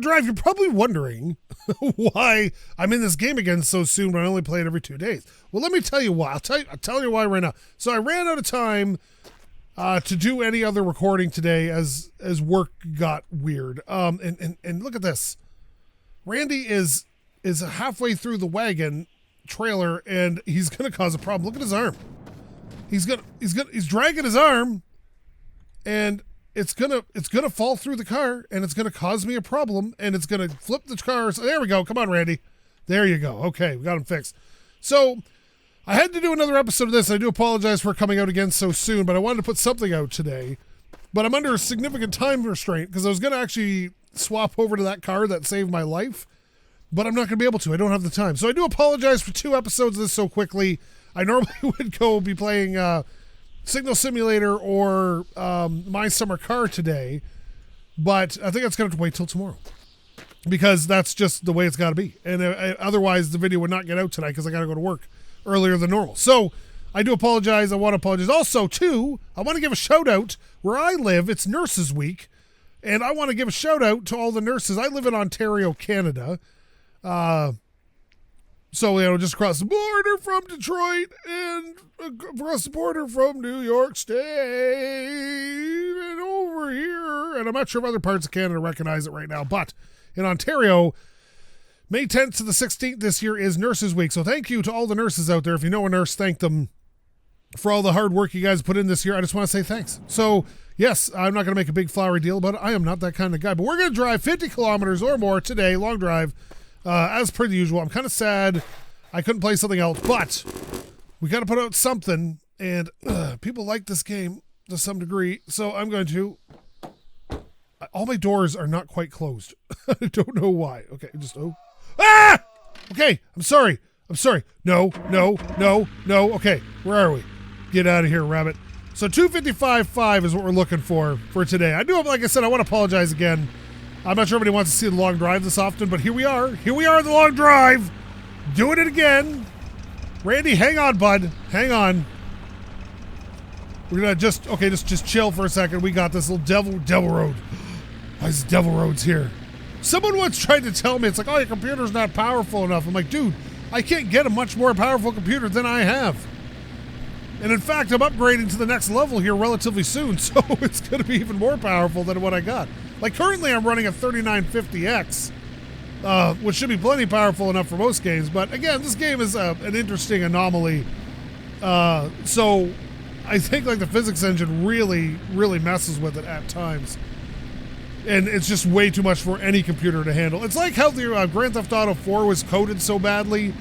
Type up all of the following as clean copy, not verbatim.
Drive, you're probably wondering why I'm in this game again so soon, but I only play it every 2 days. Well, let me tell you why. I'll tell you why right now. So I ran out of time to do any other recording today as work got weird. And look at this. Randy is halfway through the wagon trailer, and he's gonna cause a problem. Look at his arm. He's dragging his arm, and it's gonna fall through the car, and it's gonna cause me a problem, and it's gonna flip the car. So there we go. Come on, Randy. There you go. Okay, we got him fixed. So I had to do another episode of this. I do apologize for coming out again so soon, but I wanted to put something out today. But I'm under a significant time restraint because I was gonna actually swap over to that car that saved my life, but I'm not gonna be able to. I don't have the time. So I do apologize for 2 episodes of this so quickly. I normally would go be playing Signal Simulator or My Summer Car today, but I think it's going to have to wait till tomorrow because that's just the way it's got to be. And otherwise, the video would not get out tonight because I got to go to work earlier than normal. So I do apologize. I want to apologize. Also, too, I want to give a shout out. Where I live, it's Nurses Week, and I want to give a shout out to all the nurses. I live in Ontario, Canada. So, just across the border from Detroit and across the border from New York State and over here. And I'm not sure if other parts of Canada recognize it right now, but in Ontario, May 10th to the 16th this year is Nurses Week. So thank you to all the nurses out there. If you know a nurse, thank them for all the hard work you guys put in this year. I just want to say thanks. So, yes, I'm not going to make a big flowery deal about it. I am not that kind of guy. But we're going to drive 50 kilometers or more today, long drive. As per the usual, I'm kind of sad I couldn't play something else, but we got to put out something, and people like this game to some degree, so I'm going to. All my doors are not quite closed. I don't know why. Okay, Ah! Okay, I'm sorry. No. Okay, where are we? Get out of here, rabbit. So 255.5 is what we're looking for today. I do, like I said, I want to apologize again. I'm not sure everybody wants to see the long drive this often, but here we are. Here we are in the long drive. Doing it again. Randy, hang on, bud. Hang on. We're going to just chill for a second. We got this little devil road. Why is devil roads here? Someone once tried to tell me, it's like, oh, your computer's not powerful enough. I'm like, dude, I can't get a much more powerful computer than I have. And in fact, I'm upgrading to the next level here relatively soon, so it's going to be even more powerful than what I got. Like currently I'm running a 3950X, which should be plenty powerful enough for most games. But again, this game is an interesting anomaly. So I think like the physics engine really, really messes with it at times. And it's just way too much for any computer to handle. It's like how the Grand Theft Auto 4 was coded so badly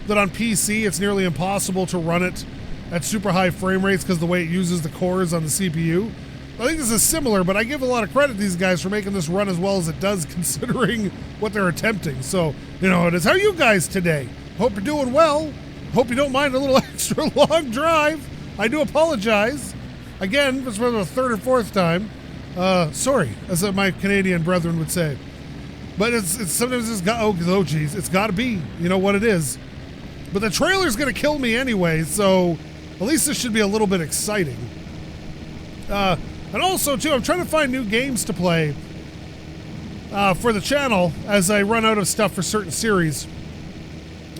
that on PC it's nearly impossible to run it at super high frame rates because the way it uses the cores on the CPU. I think this is similar, but I give a lot of credit to these guys for making this run as well as it does considering what they're attempting. So, it is. How are you guys today? Hope you're doing well. Hope you don't mind a little extra long drive. I do apologize. Again, this was the 3rd or 4th time. Sorry, as my Canadian brethren would say. But it's sometimes it's got, oh geez, it's got to be. You know what it is. But the trailer's going to kill me anyway, so at least this should be a little bit exciting. And also, too, I'm trying to find new games to play for the channel as I run out of stuff for certain series.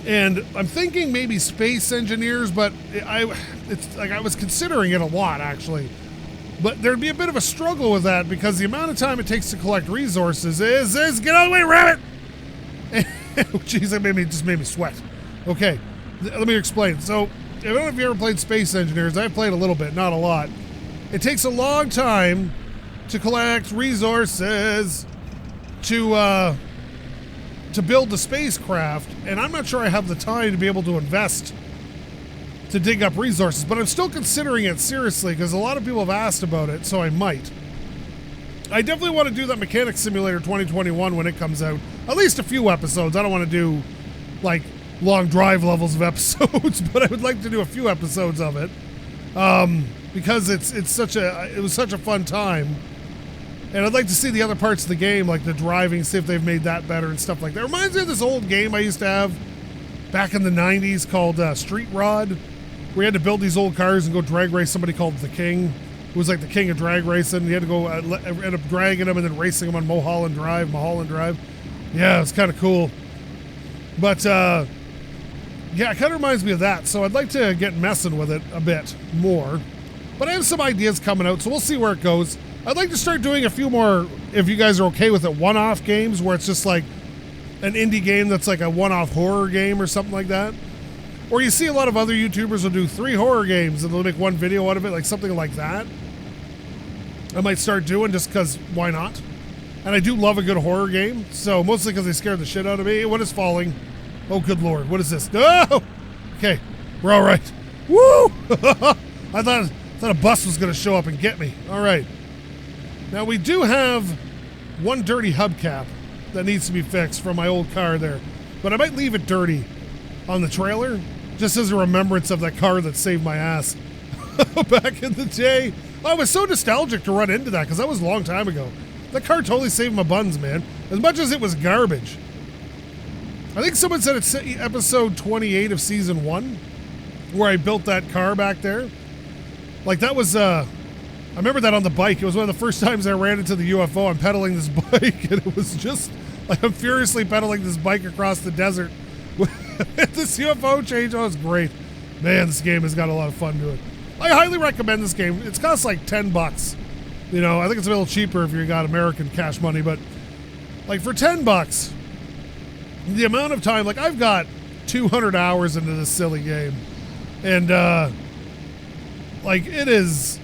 And I'm thinking maybe Space Engineers, but it's like I was considering it a lot, actually. But there'd be a bit of a struggle with that because the amount of time it takes to collect resources is get out of the way, rabbit! Jeez, that just made me sweat. Okay, let me explain. So, I don't know if you ever played Space Engineers. I've played a little bit, not a lot. It takes a long time to collect resources to build the spacecraft, and I'm not sure I have the time to be able to invest to dig up resources, but I'm still considering it seriously because a lot of people have asked about it, so I might. I definitely want to do that Mechanic Simulator 2021 when it comes out. At least a few episodes. I don't want to do, like, long drive levels of episodes, but I would like to do a few episodes of it. Because it was such a fun time. And I'd like to see the other parts of the game, like the driving, see if they've made that better and stuff like that. It reminds me of this old game I used to have back in the 90s called Street Rod, where you had to build these old cars and go drag race somebody called the King. It was like the king of drag racing. You had to go end up dragging them and then racing them on Mulholland Drive. Yeah, it's kind of cool. But, yeah, it kind of reminds me of that. So I'd like to get messing with it a bit more. But I have some ideas coming out, so we'll see where it goes. I'd like to start doing a few more, if you guys are okay with it, one-off games where it's just like an indie game that's like a one-off horror game or something like that. Or you see a lot of other YouTubers will do 3 horror games and they'll make one video out of it, like something like that. I might start doing just because why not? And I do love a good horror game, so mostly because they scared the shit out of me. What is falling? Oh, good Lord. What is this? No! Okay, we're all right. Woo! I thought a bus was going to show up and get me. All right. Now, we do have one dirty hubcap that needs to be fixed from my old car there. But I might leave it dirty on the trailer, just as a remembrance of that car that saved my ass back in the day. I was so nostalgic to run into that, because that was a long time ago. That car totally saved my buns, man. As much as it was garbage. I think someone said it's episode 28 of season 1, where I built that car back there. Like, that was, I remember that on the bike. It was one of the first times I ran into the UFO. I'm pedaling this bike, and it was just, like, I'm furiously pedaling this bike across the desert. This UFO change, oh, it's great. Man, this game has got a lot of fun to it. I highly recommend this game. It's cost like $10. You know, I think it's a little cheaper if you got American cash money, but, like, for $10, the amount of time, like, I've got 200 hours into this silly game. And, like, it is,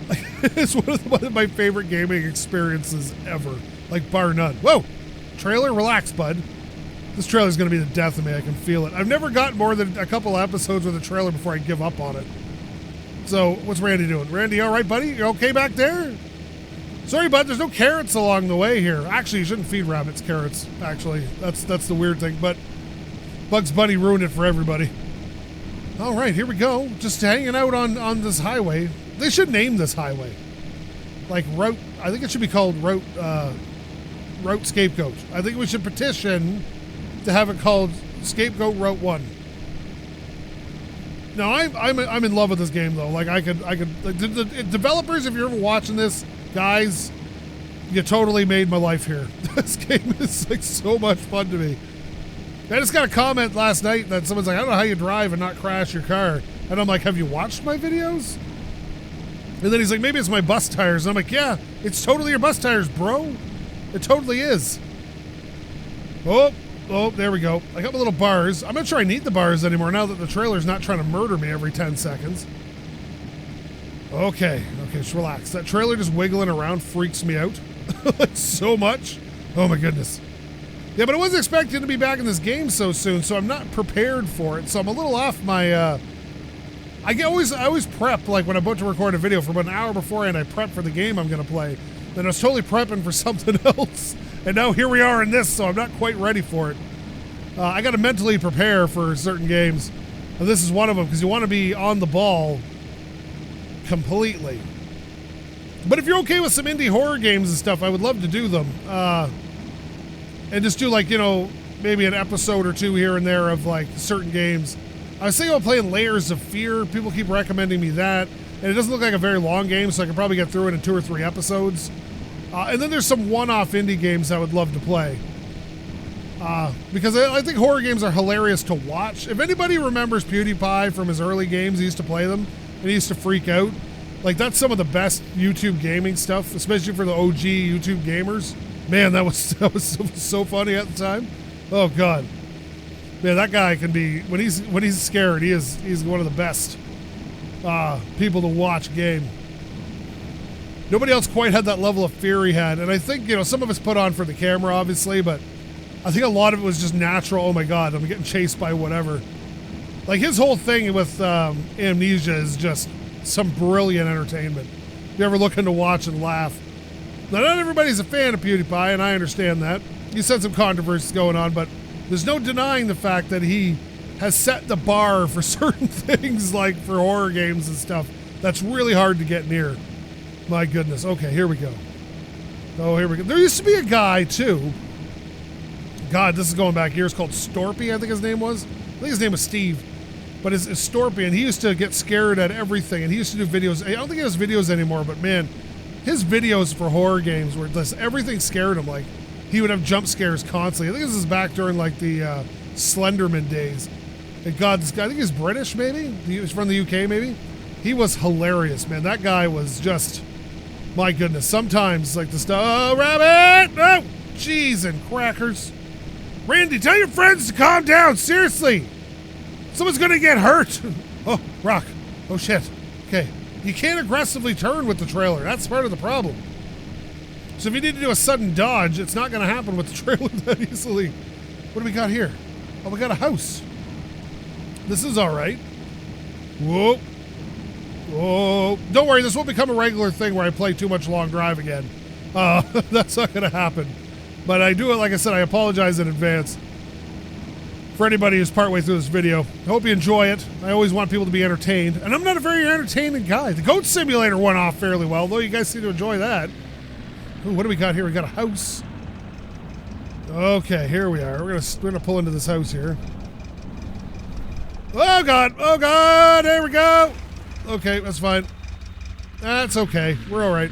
like, it's one of my favorite gaming experiences ever. Like, bar none. Whoa! Trailer, relax, bud. This trailer's going to be the death of me. I can feel it. I've never gotten more than a couple episodes with a trailer before I give up on it. So, what's Randy doing? Randy, all right, buddy? You okay back there? Sorry, bud, there's no carrots along the way here. Actually, you shouldn't feed rabbits carrots, actually. That's the weird thing, but Bugs Bunny ruined it for everybody. All right, here we go. Just hanging out on this highway. They should name this highway. Like Route, I think it should be called Route SkapeGote. I think we should petition to have it called SkapeGote Route 1. No, I'm in love with this game though. Like I could like, the developers, if you're ever watching this, guys, you totally made my life here. This game is like so much fun to me. I just got a comment last night that someone's like, I don't know how you drive and not crash your car. And I'm like, have you watched my videos? And then he's like, maybe it's my bus tires. And I'm like, yeah, it's totally your bus tires, bro. It totally is. Oh, there we go. I got my little bars. I'm not sure I need the bars anymore now that the trailer's not trying to murder me every 10 seconds. Okay, just relax. That trailer just wiggling around freaks me out like so much. Oh my goodness. Yeah, but I wasn't expecting to be back in this game so soon, so I'm not prepared for it. So I'm a little off my, I always prep, like when I'm about to record a video for about an hour beforehand, I prep for the game I'm going to play. Then I was totally prepping for something else. And now here we are in this, so I'm not quite ready for it. I got to mentally prepare for certain games. And this is one of them, because you want to be on the ball completely. But if you're okay with some indie horror games and stuff, I would love to do them. And just do like, you know, maybe an episode or two here and there of like certain games. I was thinking about playing Layers of Fear. People keep recommending me that. And it doesn't look like a very long game, so I can probably get through it in 2 or 3 episodes. And then there's some one-off indie games I would love to play. Because I think horror games are hilarious to watch. If anybody remembers PewDiePie from his early games, he used to play them, and he used to freak out. Like, that's some of the best YouTube gaming stuff, especially for the OG YouTube gamers. Man, that was so funny at the time. Oh, God. Man, that guy can be, when he's scared, he's one of the best people to watch game. Nobody else quite had that level of fear he had. And I think, you know, some of it's put on for the camera, obviously, but I think a lot of it was just natural. Oh my God, I'm getting chased by whatever. Like his whole thing with Amnesia is just some brilliant entertainment. If you're ever looking to watch and laugh. Now, not everybody's a fan of PewDiePie, and I understand that. He's had some controversies going on, but there's no denying the fact that he has set the bar for certain things, like for horror games and stuff, that's really hard to get near. My goodness. Okay, here we go. Oh, here we go. There used to be a guy, too. God, this is going back years, called Storpy, I think his name was. I think his name was Steve. But it's Storpy, and he used to get scared at everything, and he used to do videos. I don't think he does videos anymore, but man, his videos for horror games were just, everything scared him. Like, he would have jump scares constantly. I think this is back during like the Slenderman days. And God, this guy, I think he's British, maybe? He was from the UK, maybe? He was hilarious, man. That guy was just, my goodness. Sometimes, like the stuff, oh, rabbit! Oh, jeez and crackers. Randy, tell your friends to calm down, seriously. Someone's gonna get hurt. Oh, rock. Oh, shit. Okay. You can't aggressively turn with the trailer. That's part of the problem. So if you need to do a sudden dodge, it's not gonna happen with the trailer that easily. What do we got here? Oh, we got a house. This is all right. Whoa. Whoa. Don't worry, this won't become a regular thing where I play too much long drive again. That's not gonna happen. But I do it, like I said, I apologize in advance for anybody who's partway through this video. I hope you enjoy it. I always want people to be entertained. And I'm not a very entertaining guy. The Goat Simulator went off fairly well, though. You guys seem to enjoy that. Ooh, what do we got here? We got a house. Okay, here we are. We're gonna pull into this house here. Oh God! Oh God! There we go! Okay, that's fine. That's okay. We're all right.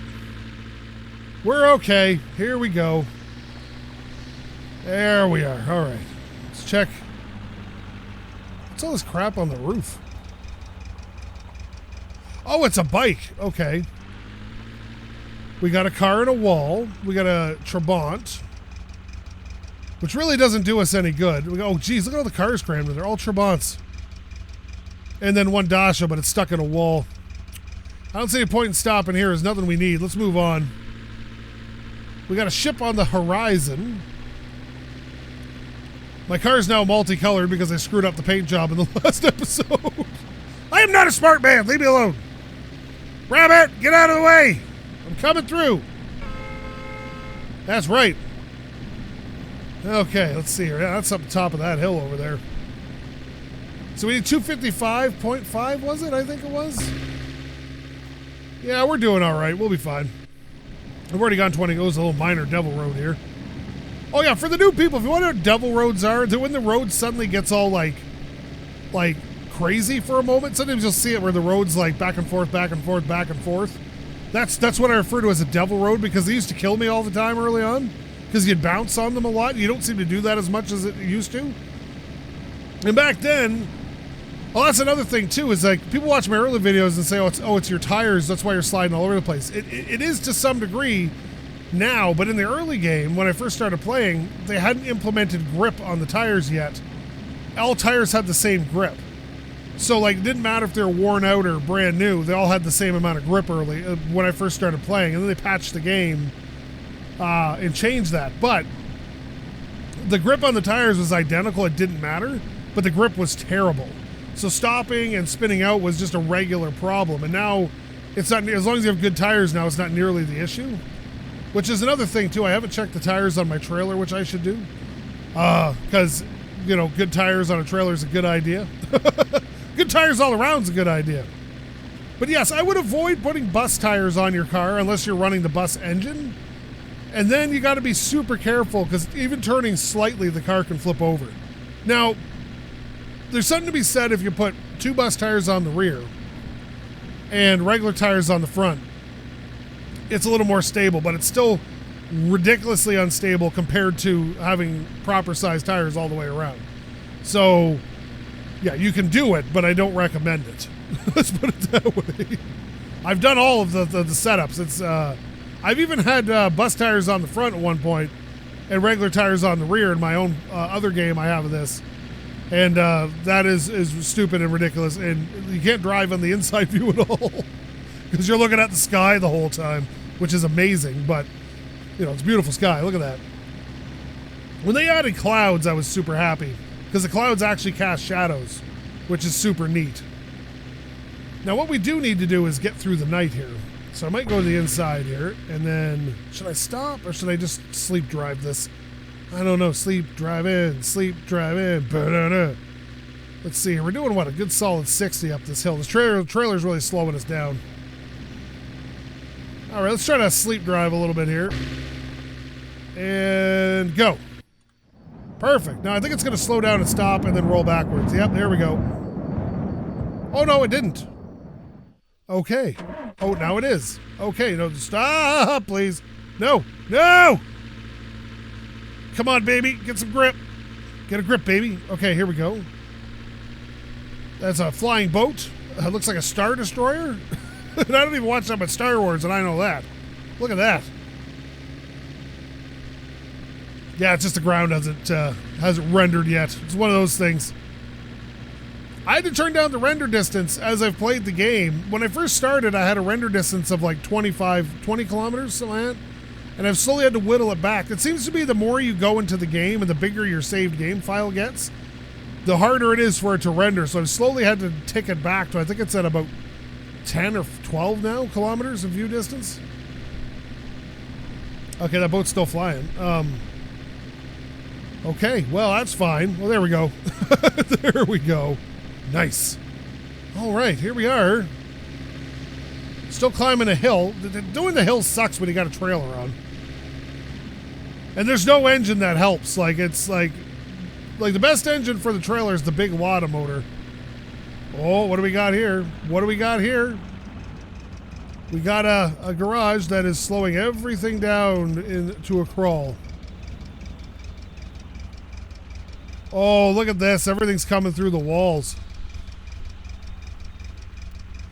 We're okay. Here we go. There we are. All right. Let's check. What's all this crap on the roof? Oh, it's a bike. Okay. We got a car and a wall. We got a Trabant, which really doesn't do us any good. We go, oh, geez, look at all the cars crammed in. They're all Trabants. And then one Dasha, but it's stuck in a wall. I don't see a point in stopping here. There's nothing we need. Let's move on. We got a ship on the horizon. My car is now multicolored because I screwed up the paint job in the last episode. I am not a smart man. Leave me alone. Rabbit, get out of the way. I'm coming through. That's right. Okay, let's see here. Yeah, that's up the top of that hill over there. So we need 255.5, was it? I think it was. Yeah, we're doing all right. We'll be fine. I've already gone 20. It was a little minor devil road here. Oh yeah, for the new people, if you wonder what devil roads are, when the road suddenly gets all like crazy for a moment, sometimes you'll see it where the road's like back and forth, back and forth, back and forth. That's what I refer to as a devil road, because they used to kill me all the time early on because you'd bounce on them a lot. You don't seem to do that as much as it used to. And back then, well, that's another thing too, is like people watch my early videos and say, oh, it's your tires, that's why you're sliding all over the place. It is to some degree now, but in the early game, when I first started playing, they hadn't implemented grip on the tires yet. All tires had the same grip. So like, it didn't matter if they were worn out or brand new, they all had the same amount of grip early when I first started playing, and then they patched the game and changed that. But the grip on the tires was identical, it didn't matter, but the grip was terrible. So stopping and spinning out was just a regular problem, and now it's not, as long as you have good tires now, it's not nearly the issue. Which is another thing too, I haven't checked the tires on my trailer, which I should do. Because, you know, good tires on a trailer is a good idea. Good tires all around is a good idea. But yes, I would avoid putting bus tires on your car unless you're running the bus engine. And then you got to be super careful, because even turning slightly, the car can flip over. Now, there's something to be said if you put 2 bus tires on the rear and regular tires on the front. It's a little more stable, but it's still ridiculously unstable compared to having proper sized tires all the way around. So, yeah, you can do it, but I don't recommend it. Let's put it that way. I've done all of the setups. It's I've even had bus tires on the front at one point and regular tires on the rear in my own other game I have of this. And that is stupid and ridiculous, and you can't drive on the inside view at all because you're looking at the sky the whole time, which is amazing, but you know, it's a beautiful sky. Look at that. When they added clouds, I was super happy because the clouds actually cast shadows, which is super neat. Now what we do need to do is get through the night here. So I might go to the inside here, and then should I stop or should I just sleep drive this? I don't know. Sleep, drive in. Sleep, drive in. Ba-da-da. Let's see. We're doing, what, a good solid 60 up this hill. This trailer's really slowing us down. All right, let's try to sleep drive a little bit here. And go. Perfect. Now, I think it's going to slow down and stop and then roll backwards. Yep, there we go. Oh, no, it didn't. Okay. Oh, now it is. Okay, no, stop, please. No, no! Come on, baby. Get some grip. Get a grip, baby. Okay, here we go. That's a flying boat. Looks like a Star Destroyer. And I don't even watch that much Star Wars, and I know that. Look at that. Yeah, it's just the ground hasn't rendered yet. It's one of those things. I had to turn down the render distance as I've played the game. When I first started, I had a render distance of like 20 kilometers, something like that. And I've slowly had to whittle it back. It seems to be the more you go into the game and the bigger your saved game file gets, the harder it is for it to render. So I've slowly had to tick it back to, I think it's at about 10 or 12 now kilometers of view distance. Okay, that boat's still flying. Okay, well, that's fine. Well, there we go. There we go. Nice. All right, here we are. Still climbing a hill. Doing the hill sucks when you got a trailer on. And there's no engine that helps. Like, it's like the best engine for the trailer is the big Wada motor. Oh, what do we got here? What do we got here? We got a garage that is slowing everything down into a crawl. Oh, look at this. Everything's coming through the walls.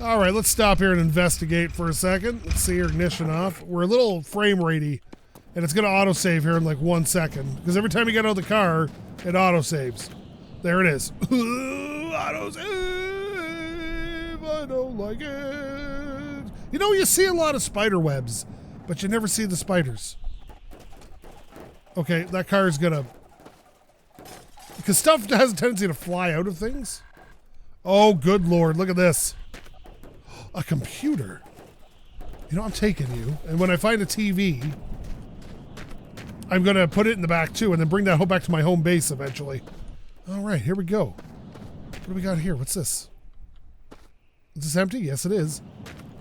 All right, let's stop here and investigate for a second. Let's see your ignition off. We're a little frame ratey, and it's going to autosave here in like 1 second. Because every time you get out of the car, it autosaves. There it is. Autosave. I don't like it. You know, you see a lot of spider webs, but you never see the spiders. Okay, that car is going to... Because stuff has a tendency to fly out of things. Oh, good Lord. Look at this. A computer. You know, I'm taking you. And when I find a TV, I'm going to put it in the back too and then bring that home back to my home base eventually. All right, here we go. What do we got here? What's this? Is this empty? Yes, it is.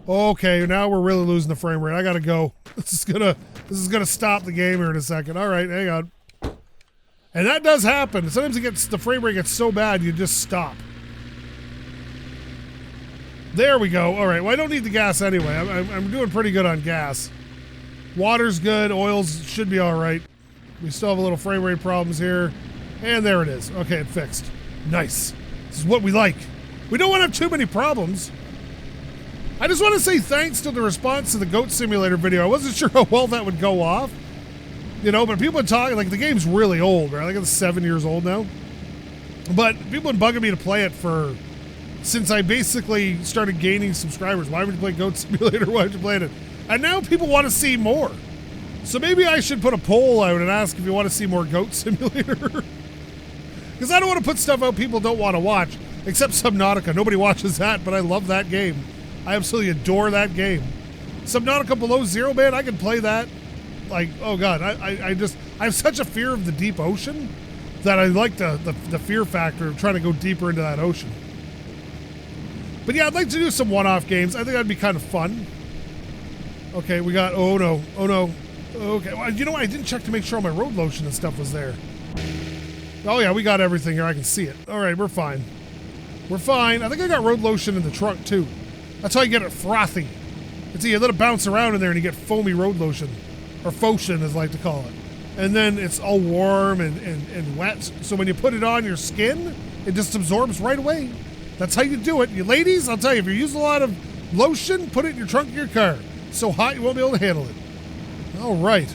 Okay, now we're really losing the frame rate. I got to go. This is gonna stop the game here in a second. All right, hang on. And that does happen. Sometimes the frame rate gets so bad you just stop. There we go. All right. Well, I don't need the gas anyway. I'm doing pretty good on gas. Water's good. Oils should be all right. We still have a little frame rate problems here. And there it is. Okay, it fixed. Nice. This is what we like. We don't want to have too many problems. I just want to say thanks to the response to the Goat Simulator video. I wasn't sure how well that would go off. You know, but people are talking, like, the game's really old, right? I think it's 7 years old now. But people have been bugging me to play it since I basically started gaining subscribers. Why would you play Goat Simulator? Why would you play it? And now people want to see more. So maybe I should put a poll out and ask if you want to see more Goat Simulator. Because I don't want to put stuff out people don't want to watch, except Subnautica. Nobody watches that, but I love that game. I absolutely adore that game. Subnautica Below Zero, man, I can play that. Like, oh God, I have such a fear of the deep ocean that I like the fear factor of trying to go deeper into that ocean. But yeah, I'd like to do some one-off games. I think that'd be kind of fun. Okay, we got, oh no. Okay, well, you know what? I didn't check to make sure all my road lotion and stuff was there. Oh yeah, we got everything here. I can see it. All right, we're fine. We're fine. I think I got road lotion in the trunk too. That's how you get it frothy. It's you let it bounce around in there and you get foamy road lotion. Or Fotion, as I like to call it. And then it's all warm and wet. So when you put it on your skin, it just absorbs right away. That's how you do it. You ladies, I'll tell you, if you use a lot of lotion, put it in your trunk of your car. It's so hot you won't be able to handle it. All right.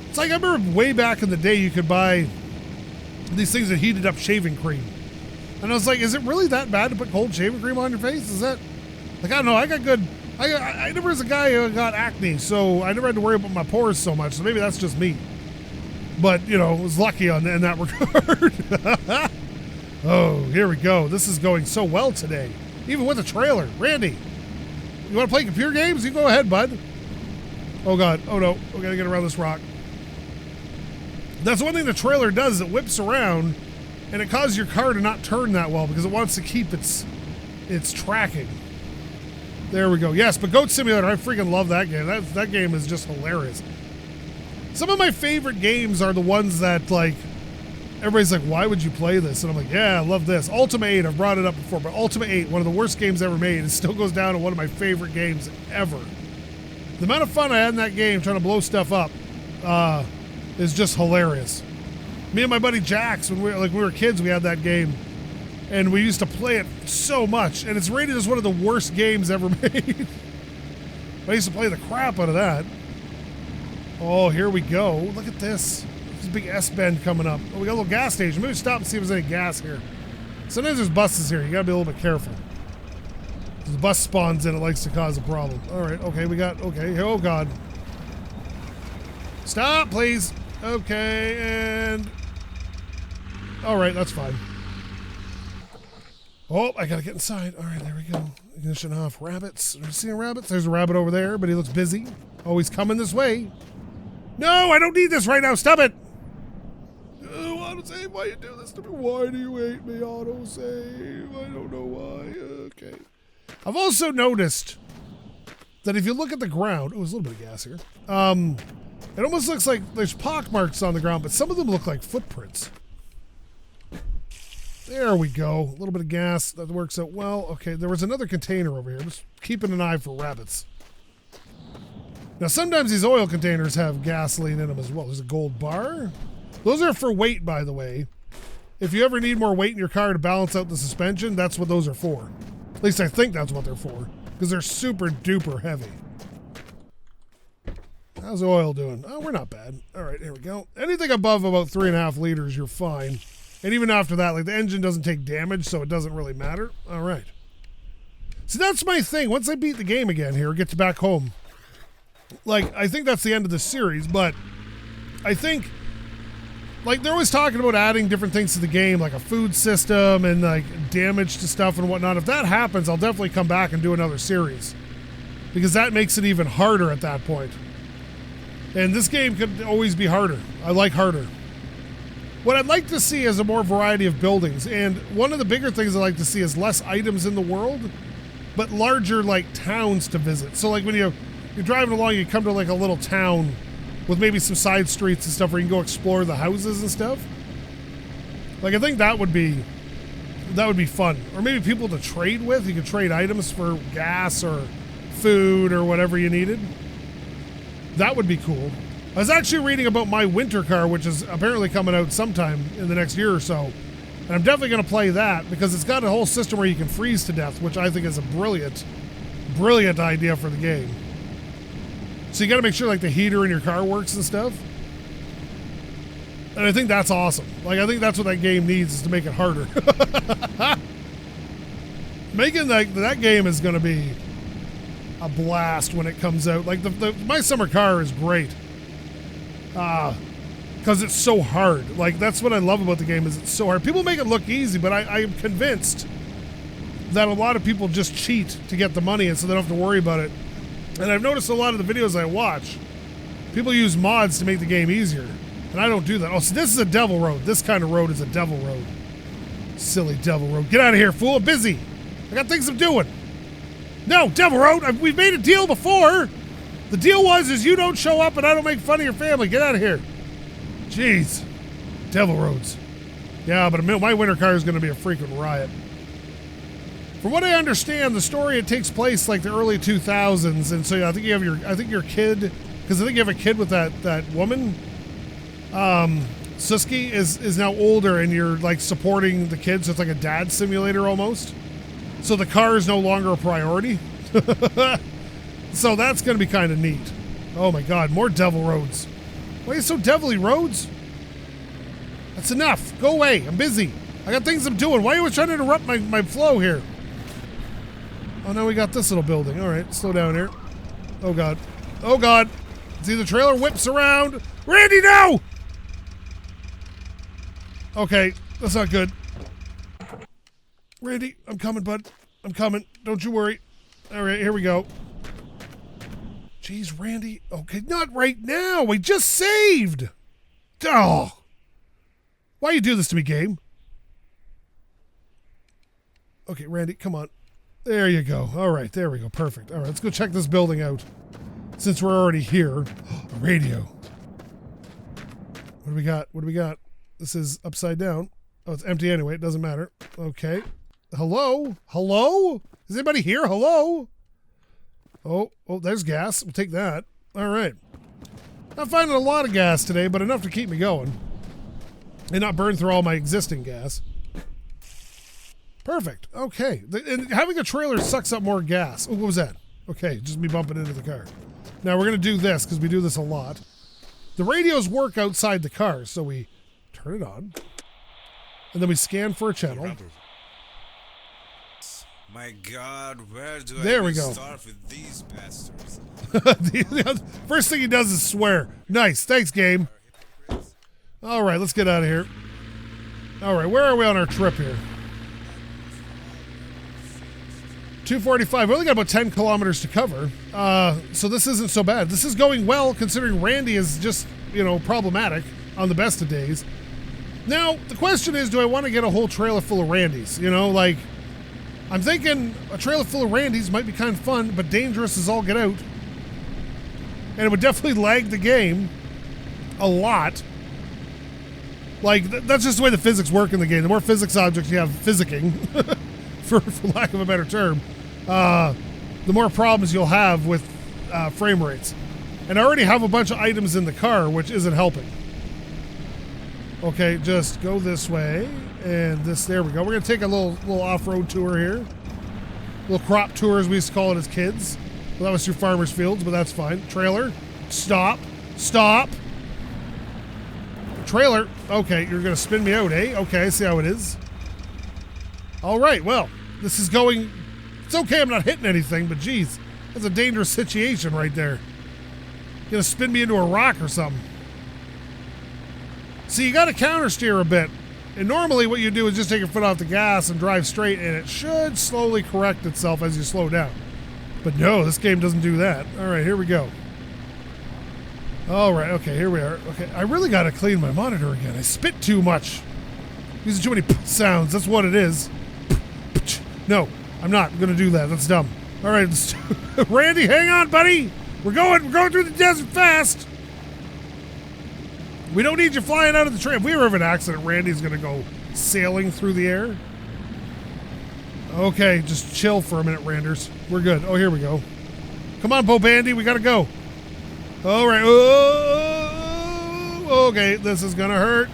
It's like I remember way back in the day you could buy these things that heated up shaving cream. And I was like, is it really that bad to put cold shaving cream on your face? Is that... Like, I don't know. I got good... I never was a guy who got acne, so I never had to worry about my pores so much. So maybe that's just me. But, you know, I was lucky in that regard. Oh, here we go. This is going so well today. Even with a trailer. Randy, you want to play computer games? You go ahead, bud. Oh, God. Oh, no. We got to get around this rock. That's one thing the trailer does. It whips around, and it causes your car to not turn that well because it wants to keep its tracking. There we go. Yes, but Goat Simulator, I freaking love that game. That game is just hilarious. Some of my favorite games are the ones that, like, everybody's like, why would you play this? And I'm like, yeah, I love this. Ultima 8, I've brought it up before, but Ultima 8, one of the worst games ever made, it still goes down to one of my favorite games ever. The amount of fun I had in that game trying to blow stuff up is just hilarious. Me and my buddy Jax, when we were kids, we had that game. And we used to play it so much. And it's rated as one of the worst games ever made. I used to play the crap out of that. Oh, here we go. Look at this. There's a big S-bend coming up. Oh, we got a little gas station. Maybe stop and see if there's any gas here. Sometimes there's buses here. You gotta be a little bit careful. If the bus spawns in, it likes to cause a problem. All right, okay, okay. Oh, God. Stop, please. Okay, and... All right, that's fine. Oh, I gotta get inside. All right, there we go. Ignition off. Rabbits. Are you seeing rabbits? There's a rabbit over there, but he looks busy. Oh, he's coming this way. No, I don't need this right now. Stop it. Oh, autosave, why you do this to me? Why do you hate me, autosave? I don't know why. Okay. I've also noticed that if you look at the ground... Oh, there's a little bit of gas here. It almost looks like there's pock marks on the ground, but some of them look like footprints. There we go. A little bit of gas. That works out well. Okay, there was another container over here. Just keeping an eye for rabbits. Now, sometimes these oil containers have gasoline in them as well. There's a gold bar. Those are for weight, by the way. If you ever need more weight in your car to balance out the suspension, that's what those are for. At least I think that's what they're for. Because they're super duper heavy. How's the oil doing? Oh, we're not bad. All right, here we go. Anything above about 3.5 liters, you're fine. And even after that, like, the engine doesn't take damage, so it doesn't really matter. All right. See, that's my thing. Once I beat the game again here, get back home, like, I think that's the end of the series, but I think, like, they're always talking about adding different things to the game, like a food system and, like, damage to stuff and whatnot. If that happens, I'll definitely come back and do another series, because that makes it even harder at that point. And this game could always be harder. I like harder. What I'd like to see is a more variety of buildings, and one of the bigger things I'd like to see is less items in the world, but larger, like, towns to visit. So, like, when you're driving along, you come to, like, a little town with maybe some side streets and stuff where you can go explore the houses and stuff. Like, I think that would be fun. Or maybe people to trade with. You could trade items for gas or food or whatever you needed. That would be cool. I was actually reading about my winter car, which is apparently coming out sometime in the next year or so. And I'm definitely going to play that because it's got a whole system where you can freeze to death, which I think is a brilliant, brilliant idea for the game. So you got to make sure, like, the heater in your car works and stuff. And I think that's awesome. Like, I think that's what that game needs, is to make it harder. Making that game is going to be a blast when it comes out. Like, my summer car is great. Because it's so hard. Like, that's what I love about the game, is it's so hard. People make it look easy, but I am convinced that a lot of people just cheat to get the money, and so they don't have to worry about it. And I've noticed a lot of the videos I watch, people use mods to make the game easier. And I don't do that. Oh, so this is a devil road. This kind of road is a devil road. Silly devil road. Get out of here, fool. I'm busy. I got things I'm doing. No, devil road. We've made a deal before. The deal is you don't show up and I don't make fun of your family. Get out of here. Jeez. Devil roads. Yeah, but my winter car is going to be a freaking riot. From what I understand, the story, it takes place like the early 2000s, and so I think your kid, because I think you have a kid with that woman. Suski is now older, and you're, like, supporting the kid, so it's like a dad simulator almost. So the car is no longer a priority. So that's going to be kind of neat. Oh my God, more devil roads. Why are you so devilly, roads? That's enough. Go away. I'm busy. I got things I'm doing. Why are you always trying to interrupt my flow here? Oh, now we got this little building. All right, slow down here. Oh God. Oh God. See, the trailer whips around. Randy, no! Okay, that's not good. Randy, I'm coming, bud. I'm coming. Don't you worry. All right, here we go. Jeez, Randy. Okay, not right now. We just saved. Oh. Why you do this to me, game? Okay, Randy, come on. There you go. All right, there we go. Perfect. All right, let's go check this building out. Since we're already here. A radio. What do we got? What do we got? This is upside down. Oh, it's empty anyway. It doesn't matter. Okay. Hello? Hello? Is anybody here? Hello? Oh, there's gas. We'll take that. All right. Not finding a lot of gas today, but enough to keep me going. and not burn through all my existing gas. Perfect. Okay. And having a trailer sucks up more gas. Oh, what was that? Okay, just me bumping into the car. Now we're going to do this because we do this a lot. The radios work outside the car, so we turn it on. And then we scan for a channel. My God, where do there I we go. start with these bastards? First thing he does is swear. Nice. Thanks, game. All right, let's get out of here. All right, where are we on our trip here? 245. We only got about 10 kilometers to cover. So this isn't so bad. This is going well considering Randy is just, problematic on the best of days. Now, the question is, do I want to get a whole trailer full of Randys? I'm thinking a trailer full of Randys might be kind of fun, but dangerous as all get out. And it would definitely lag the game a lot. That's just the way the physics work in the game. The more physics objects you have physicking, for lack of a better term, the more problems you'll have with frame rates. And I already have a bunch of items in the car, which isn't helping. Okay, just go this way, and there we go. We're going to take a little off-road tour here. A little crop tour, as we used to call it as kids. Well, that was through farmers' fields, but that's fine. Trailer, stop. Trailer, okay, you're going to spin me out, eh? Okay, I see how it is. All right, well, this is going... It's okay I'm not hitting anything, but geez, that's a dangerous situation right there. You're going to spin me into a rock or something. See, you got to counter steer a bit. And normally what you do is just take your foot off the gas and drive straight, and it should slowly correct itself as you slow down. But no, this game doesn't do that. All right, here we go. All right, okay, here we are. Okay, I really got to clean my monitor again. I spit too much. Using too many sounds. That's what it is. No, I'm not going to do that. That's dumb. All right, Randy, hang on, buddy. We're going through the desert fast. We don't need you flying out of the train. If we ever have an accident, Randy's going to go sailing through the air. Okay, just chill for a minute, Randers. We're good. Oh, here we go. Come on, Bo Bandy. We got to go. All right. Oh, okay, this is going to hurt.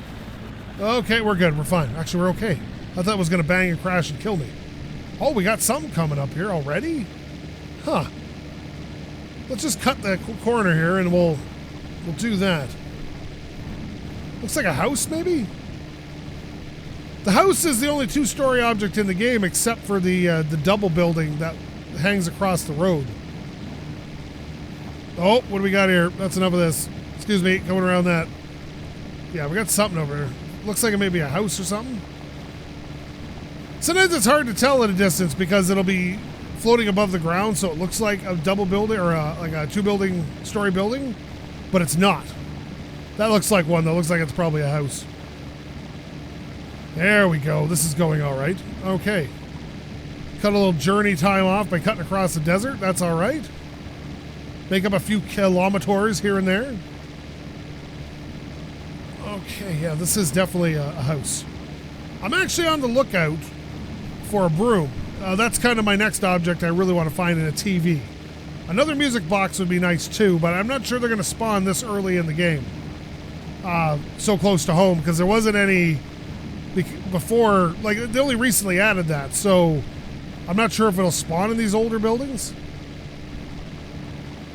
Okay, we're good. We're fine. Actually, we're okay. I thought it was going to bang and crash and kill me. Oh, we got something coming up here already? Huh. Let's just cut the corner here and we'll do that. Looks like a house, maybe? The house is the only two-story object in the game except for the double building that hangs across the road. Oh, what do we got here? That's enough of this. Excuse me, going around that. Yeah, we got something over here. Looks like it may be a house or something. Sometimes it's hard to tell at a distance because it'll be floating above the ground, so it looks like a double building or like a two-story building, but it's not. That looks like one, though. Looks like it's probably a house. There we go. This is going all right. Okay. Cut a little journey time off by cutting across the desert. That's all right. Make up a few kilometers here and there. Okay, yeah, this is definitely a house. I'm actually on the lookout for a broom. That's kind of my next object I really want to find in a TV. Another music box would be nice, too, but I'm not sure they're going to spawn this early in the game. So close to home, because there wasn't any before, like, they only recently added that, so I'm not sure if it'll spawn in these older buildings.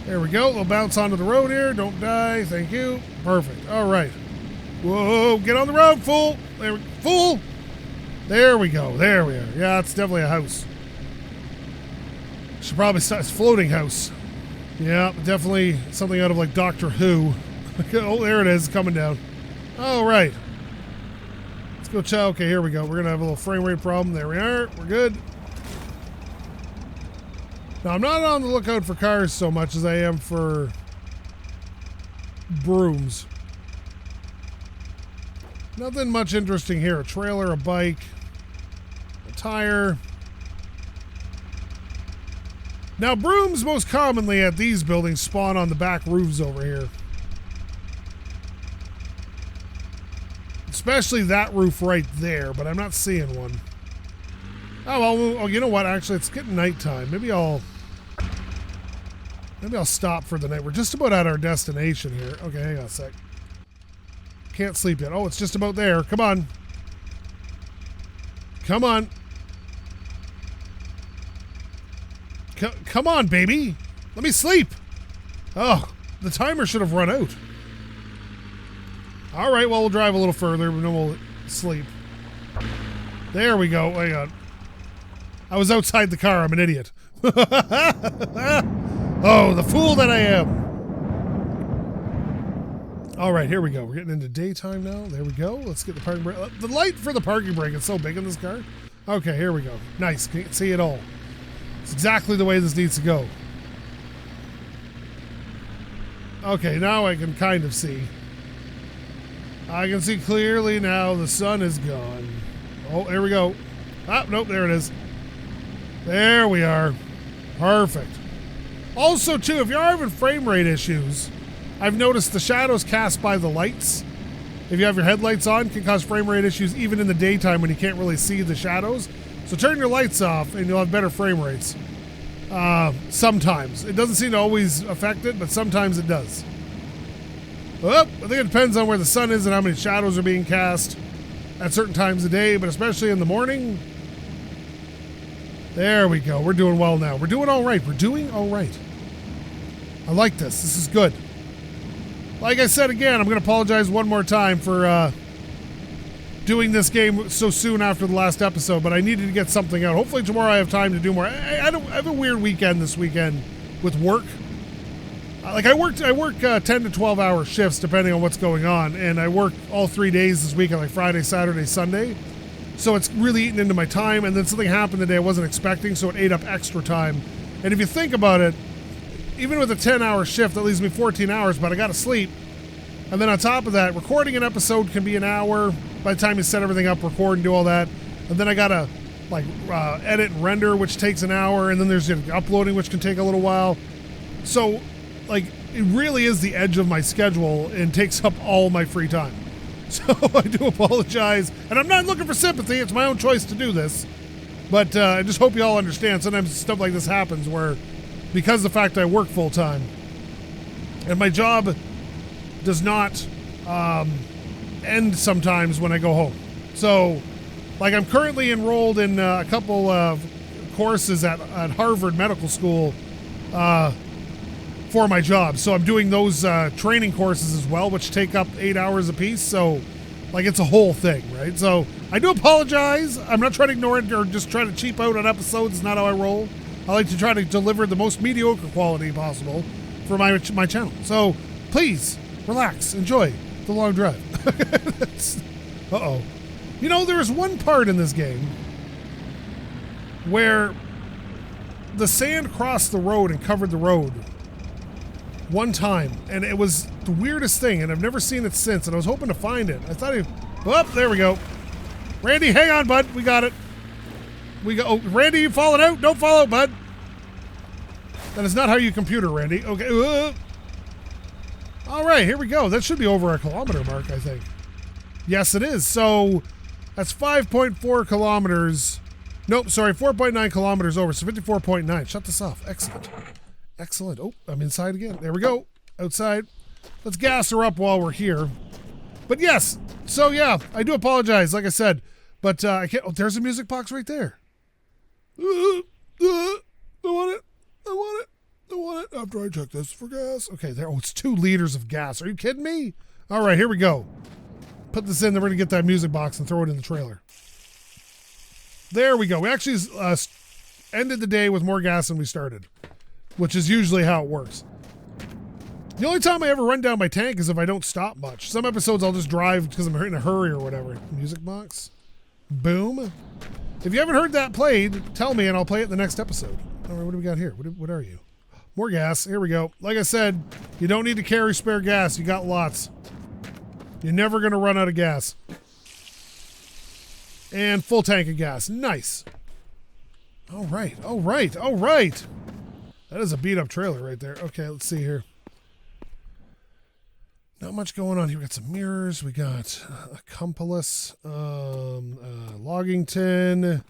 There we go. We'll bounce onto the road here. Don't die. Thank you. Perfect. All right. Whoa, get on the road, fool. Fool. There we go. There we are. Yeah, it's definitely a house. Should probably start. It's a floating house. Yeah, definitely something out of like Doctor Who. Oh, there it is, coming down. All right. Let's go check. Okay, here we go. We're going to have a little frame rate problem. There we are. We're good. Now, I'm not on the lookout for cars so much as I am for brooms. Nothing much interesting here. A trailer, a bike, a tire. Now, brooms most commonly at these buildings spawn on the back roofs over here. Especially that roof right there, but I'm not seeing one. Oh, well, oh, you know what? Actually, it's getting nighttime. Maybe I'll stop for the night. We're just about at our destination here. Okay, hang on a sec. Can't sleep yet. Oh, it's just about there. Come on. Come on. Come on, baby. Let me sleep. Oh, the timer should have run out. All right, well, we'll drive a little further, and then we'll sleep. There we go. Hang on. I was outside the car. I'm an idiot. Oh, the fool that I am. All right, here we go. We're getting into daytime now. There we go. Let's get the parking brake. The light for the parking brake is so big in this car. Okay, here we go. Nice. Can't see it all. It's exactly the way this needs to go. Okay, now I can kind of see. I can see clearly now. The sun is gone. Oh, here we go. Ah, nope, there it is. There we are. Perfect. Also, too, if you're having frame rate issues, I've noticed the shadows cast by the lights, if you have your headlights on, can cause frame rate issues even in the daytime when you can't really see the shadows. So turn your lights off and you'll have better frame rates. Sometimes. It doesn't seem to always affect it, but sometimes it does. Well, I think it depends on where the sun is and how many shadows are being cast at certain times of day, but especially in the morning. There we go. We're doing well now. We're doing all right. We're doing all right. I like this. This is good. Like I said again, I'm going to apologize one more time for doing this game so soon after the last episode, but I needed to get something out. Hopefully tomorrow I have time to do more. I have a weird weekend this weekend with work. Like I work 10 to 12 hour shifts depending on what's going on, and I work all 3 days this weekend, like Friday, Saturday, Sunday. So it's really eating into my time, and then something happened today I wasn't expecting, so it ate up extra time. And if you think about it, even with a 10-hour shift, that leaves me 14 hours, but I got to sleep. And then on top of that, recording an episode can be an hour by the time you set everything up, record, and do all that. And then I got to edit and render, which takes an hour, and then there's uploading, which can take a little while. So, it really is the edge of my schedule and takes up all my free time. So I do apologize. And I'm not looking for sympathy. It's my own choice to do this. But I just hope you all understand. Sometimes stuff like this happens where, because of the fact I work full time, and my job does not end sometimes when I go home. So, I'm currently enrolled in a couple of courses at Harvard Medical School for my job. So I'm doing those training courses as well, which take up 8 hours apiece. So, it's a whole thing, right? So I do apologize. I'm not trying to ignore it or just try to cheap out on episodes. It's not how I roll. I like to try to deliver the most mediocre quality possible for my channel. So please relax, enjoy the long drive. Uh-oh. There is one part in this game where the sand crossed the road and covered the road one time, and it was the weirdest thing, and I've never seen it since, and I was hoping to find it. I thought there we go. Randy, hang on, bud. We got it. Oh, Randy, you falling out? Don't fall out, bud. That is not how you computer, Randy. Okay. All right, here we go. That should be over a kilometer mark, I think. Yes, it is. So that's 5.4 kilometers. Nope, sorry, 4.9 kilometers over, so 54.9. Shut this off. Excellent. Excellent. Oh, I'm inside again. There we go. Outside. Let's gas her up while we're here. But yes, so yeah, I do apologize, like I said. But I can't. Oh, there's a music box right there. I want it. After I check this for gas. Okay, there. Oh, it's 2 liters of gas. Are you kidding me? All right, here we go. Put this in. Then we're going to get that music box and throw it in the trailer. There we go. We actually ended the day with more gas than we started, which is usually how it works. The only time I ever run down my tank is if I don't stop much. Some episodes I'll just drive because I'm in a hurry or whatever. Music box. Boom. If you haven't heard that played, tell me and I'll play it in the next episode. All right, what do we got here? What are you? More gas. Here we go. Like I said, you don't need to carry spare gas. You got lots. You're never going to run out of gas. And full tank of gas. Nice. All right. That is a beat up trailer right there. Okay, let's see here. Not much going on here. We got some mirrors. We got a compass, logging tin,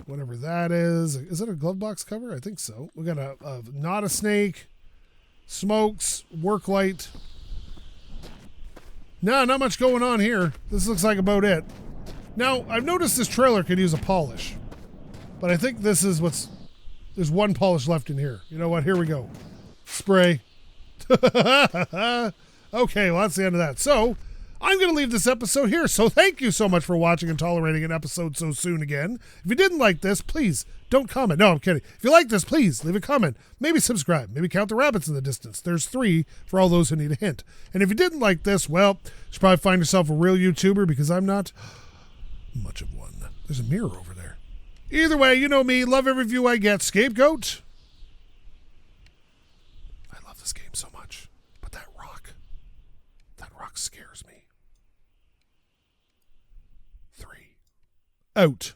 whatever that is. Is it a glove box cover? I think so. We got a not a snake, smokes, work light, No, not much going on here. This looks like about it. Now, I've noticed this trailer could use a polish. But I think this is there's one polish left in here. You know what? Here we go. Spray. Okay, well, that's the end of that. So, I'm going to leave this episode here. So, thank you so much for watching and tolerating an episode so soon again. If you didn't like this, please don't comment. No, I'm kidding. If you like this, please leave a comment. Maybe subscribe. Maybe count the rabbits in the distance. There's 3 for all those who need a hint. And if you didn't like this, well, you should probably find yourself a real YouTuber because I'm not much of one. There's a mirror over there. Either way, you know me. Love every view I get. SkapeGote. I love this game so much. But that rock scares me. 3. Out.